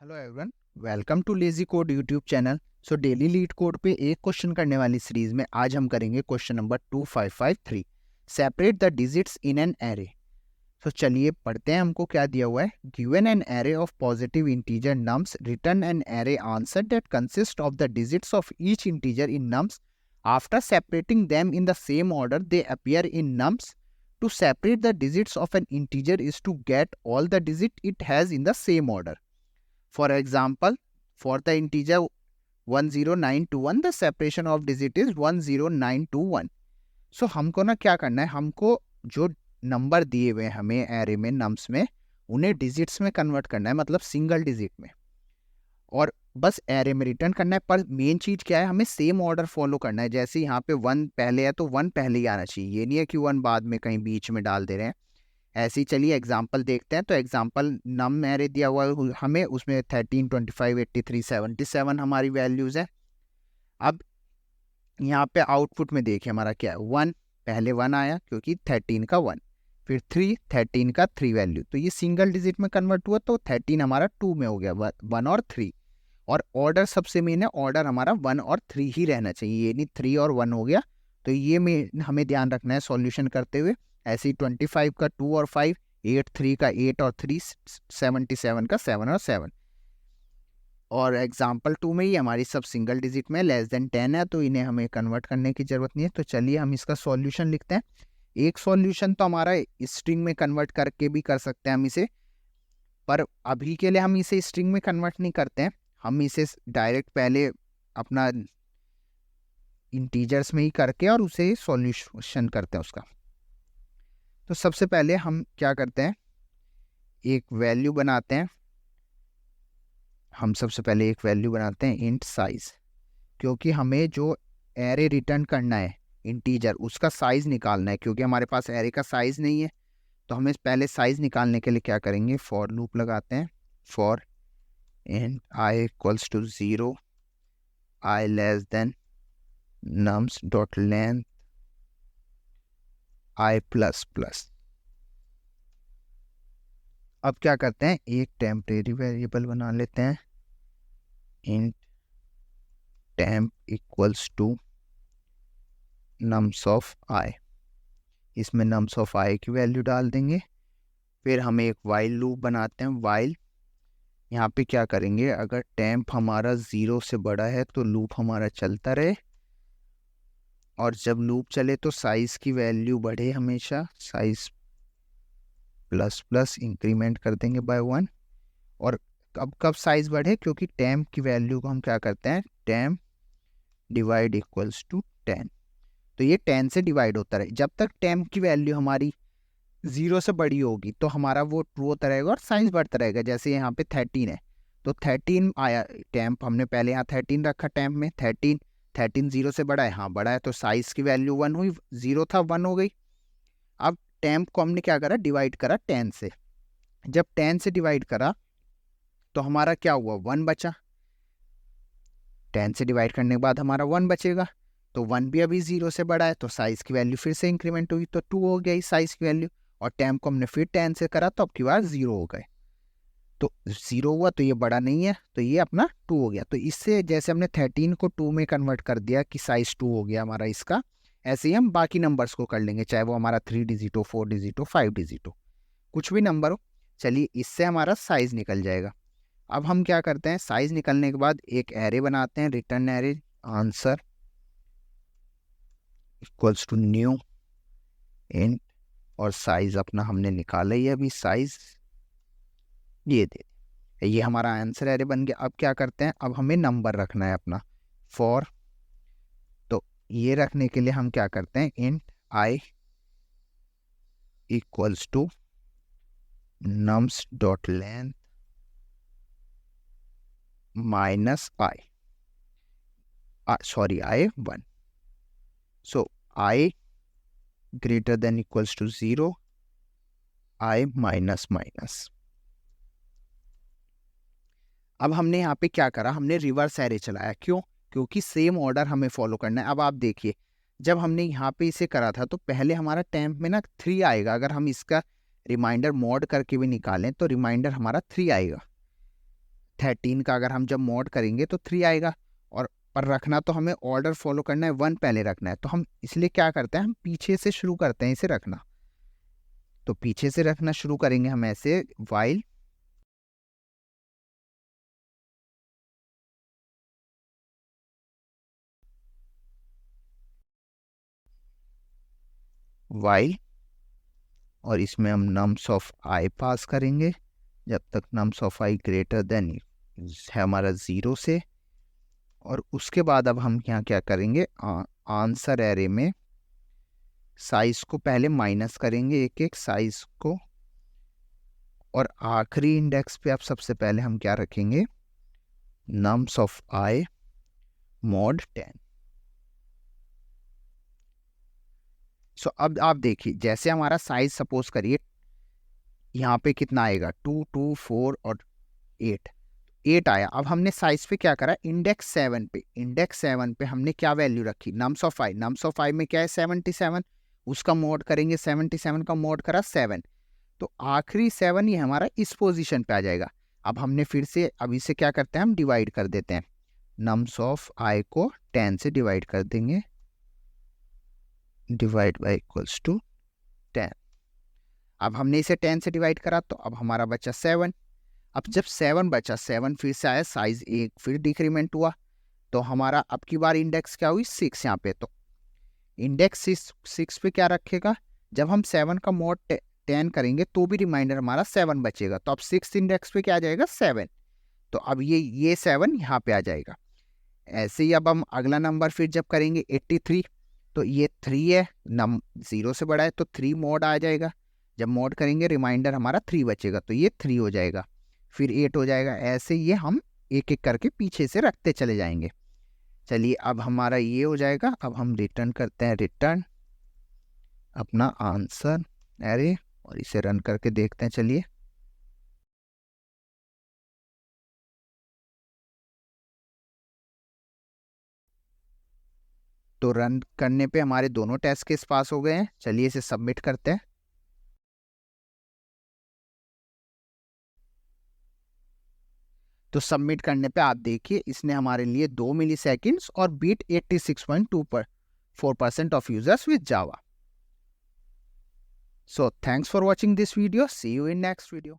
Hello everyone, welcome too lazy code YouTube channel. So daily leet code पे एक question करने वाली series में आज हम करेंगे question number 2553, separate the digits in an array. तो चलिए पढ़ते हैं हमको क्या दिया हुआ है। Given an array of positive integer nums, return an array answer that consist of the digits of each integer in nums. After separating them in the same order they appear in nums. To separate the digits of an integer is to get all the digits it has in the same order. For example, for the integer 10921, the separation of digit is 10921. So हमको ना क्या करना है, हमको जो number दिए हुए हैं हमें एरे में नम्स में, उन्हें डिजिट्स में कन्वर्ट करना है, मतलब सिंगल डिजिट में, और बस एरे में रिटर्न करना है। पर मेन चीज क्या है, हमें सेम ऑर्डर फॉलो करना है। जैसे यहाँ पे 1 पहले है तो 1 पहले ही आना चाहिए, ये नहीं है कि 1 बाद में कहीं बीच में डाल दे रहे हैं। ऐसे ही चलिए एग्जाम्पल देखते हैं। तो एग्जाम्पल नम एरे दिया हुआ हमें, उसमें 13, 25, 83, 77 हमारी वैल्यूज है। अब यहाँ पे आउटपुट में देखिए हमारा क्या है, 1 पहले 1 आया क्योंकि 13 का 1, फिर 3 13 का 3 वैल्यू, तो ये सिंगल डिजिट में कन्वर्ट हुआ तो 13 हमारा 2 में हो गया, 1 और 3। और ऑर्डर सबसे मेन है, ऑर्डर हमारा 1 और 3 ही रहना चाहिए, ये नहीं 3 और 1 हो गया। तो ये में हमें ध्यान रखना है सॉल्यूशन करते हुए। ऐसे ही 25 का 2 और 5, 8 3 का 8 और 3, 77 का 7 और 7। और एग्जाम्पल 2 में ही हमारी सब सिंगल डिजिट में लेस देन 10 है, तो इन्हें हमें कन्वर्ट करने की जरूरत नहीं है। तो चलिए हम इसका सॉल्यूशन लिखते हैं। एक सॉल्यूशन तो हमारा स्ट्रिंग में कन्वर्ट करके भी कर सकते हैं हम इसे, पर अभी के लिए हम इसे स्ट्रिंग में कन्वर्ट नहीं करते हैं, हम इसे डायरेक्ट पहले अपना इंटीजर्स में ही करके और उसे सॉल्यूशन करते हैं उसका। तो सबसे पहले हम क्या करते हैं, एक वैल्यू बनाते हैं। हम सबसे पहले एक वैल्यू बनाते हैं इंट साइज, क्योंकि हमें जो एरे रिटर्न करना है इंटीजर, उसका साइज निकालना है। क्योंकि हमारे पास एरे का साइज नहीं है, तो हमें पहले साइज निकालने के लिए क्या करेंगे, फॉर लूप लगाते हैं। For int I equals to 0, I less than nums dot length I plus plus। अब क्या करते हैं, एक टेम्परेरी वेरिएबल बना लेते हैं, int temp equals to nums of I। इसमें nums of I की वैल्यू डाल देंगे। फिर हम एक while लूप बनाते हैं। while यहाँ पे क्या करेंगे, अगर टेम्प हमारा 0 से बड़ा है तो लूप हमारा चलता रहे, और जब लूप चले तो साइज की वैल्यू बढ़े, हमेशा साइज प्लस प्लस इंक्रीमेंट कर देंगे बाय 1। और अब कब साइज बढ़े, क्योंकि टेम्प की वैल्यू को हम क्या करते हैं, टेम्प डिवाइड इक्वल्स टू 10। तो ये 10 से डिवाइड होता रहे। जब तक टेम्प की वैल्यू हमारी 0 से बड़ी होगी तो हमारा वो ट्रू होता रहेगा और साइज बढ़ता रहेगा। जैसे यहाँ पे 13 है तो 13 आया टेम्प, हमने पहले यहाँ 13 रखा टेम्प में, 13 0 से बड़ा है, हाँ बड़ा है, तो साइज की वैल्यू 1 हुई, 0 था 1 हो गई। अब टेम्प को हमने क्या करा, डिवाइड करा 10 से। जब 10 से डिवाइड करा तो हमारा क्या हुआ, 1 बचा। 10 से डिवाइड करने के बाद हमारा 1 बचेगा, तो 1 भी अभी 0 से बड़ा है, तो साइज की वैल्यू फिर से इंक्रीमेंट हुई, तो 2 हो गई साइज की वैल्यू। और टेम्प को हमने फिर 10 से करा तो अब की बार 0 हो गए, तो 0 हुआ तो ये बड़ा नहीं है, तो ये अपना 2 हो गया। तो इससे जैसे हमने 13 को 2 में कन्वर्ट कर दिया कि साइज 2 हो गया हमारा इसका, ऐसे ही हम बाकी नंबर्स को कर लेंगे, चाहे वो हमारा 3 डिजिट हो, 4 डिजिट हो, 5 डिजिट हो, कुछ भी नंबर हो। चलिए इससे हमारा साइज निकल जाएगा। अब हम क्या करते हैं, साइज निकलने के बाद एक एरे बनाते हैं, return array answer equals to new int, और साइज अपना हमने निकाला ही अभी, साइज ये दे, ये हमारा आंसर एरे बन गया। अब क्या करते हैं, अब हमें नंबर रखना है अपना फॉर, तो ये रखने के लिए हम क्या करते हैं, int I equals to nums dot length minus I, sorry I 1। So I greater than equals to 0, I minus minus. अब हमने यहाँ पे क्या करा, हमने रिवर्स एरे चलाया। क्यों, क्योंकि सेम ऑर्डर हमें फॉलो करना है। अब आप देखिए, जब हमने यहाँ पे इसे करा था तो पहले हमारा टेम्प में ना 3 आएगा। अगर हम इसका रिमाइंडर मॉड करके भी निकालें तो रिमाइंडर हमारा 3 आएगा। 13 का अगर हम जब मॉड करेंगे तो 3 आएगा, और पर रखना तो हमें ऑर्डर फॉलो करना है, 1 पहले रखना है। तो हम इसलिए क्या करते हैं, हम पीछे से शुरू करते हैं इसे रखना। तो पीछे से रखना शुरू करेंगे हम ऐसे, वाइल और इसमें हम नम्स ऑफ आई पास करेंगे जब तक nums of I greater than है हमारा 0 से। और उसके बाद अब हम यहाँ क्या करेंगे, आंसर एरे में साइज को पहले माइनस करेंगे एक एक साइज को, और आखिरी इंडेक्स पे अब सबसे पहले हम क्या रखेंगे, नम्स ऑफ आई मॉड 10। सो अब आप देखिए, जैसे हमारा साइज सपोज करिए यहाँ पे कितना आएगा, 2, 2, 4 और 8 आया। अब हमने साइज पे क्या करा, इंडेक्स 7 पे हमने क्या वैल्यू रखी, नम्स ऑफ आई में क्या है 77, उसका मोड करेंगे, 77 का मोड करा 7, तो आखिरी 7 ये हमारा इस पोजीशन पे आ जाएगा। अब हमने फिर से अब इसे क्या करते हैं, हम डिवाइड कर देते हैं, नम्स ऑफ आई को 10 से डिवाइड कर देंगे, डिवाइड बाई इक्वल्स टू 10। अब हमने इसे 10 से डिवाइड करा तो अब हमारा बचा 7। अब जब 7 बचा, 7 फिर से आया, साइज 1 फिर डिक्रीमेंट हुआ, तो हमारा अब की बार इंडेक्स क्या हुई 6 यहाँ पे। तो इंडेक्स 6 पे क्या रखेगा, जब हम 7 का मोड 10 करेंगे तो भी रिमाइंडर हमारा 7 बचेगा, तो अब 6 इंडेक्स पे क्या आ जाएगा 7। तो अब ये 7 यहाँ पे आ जाएगा। ऐसे ही अब हम अगला नंबर फिर जब करेंगे 83, तो ये 3 है, 0 से बड़ा है तो 3 मोड आ जाएगा, जब मोड करेंगे रिमाइंडर हमारा 3 बचेगा, तो ये 3 हो जाएगा, फिर 8 हो जाएगा। ऐसे ये हम एक एक करके पीछे से रखते चले जाएंगे। चलिए अब हमारा ये हो जाएगा। अब हम रिटर्न करते हैं, रिटर्न अपना आंसर एरे, और इसे रन करके देखते हैं। चलिए तो रन करने पे हमारे दोनों टेस्ट केस पास हो गए हैं। चलिए इसे सबमिट करते हैं। तो सबमिट करने पे आप देखिए इसने हमारे लिए 2 मिली सेकेंड्स और beat 86.24% of users with Java. So thanks for watching this video. See you in next video.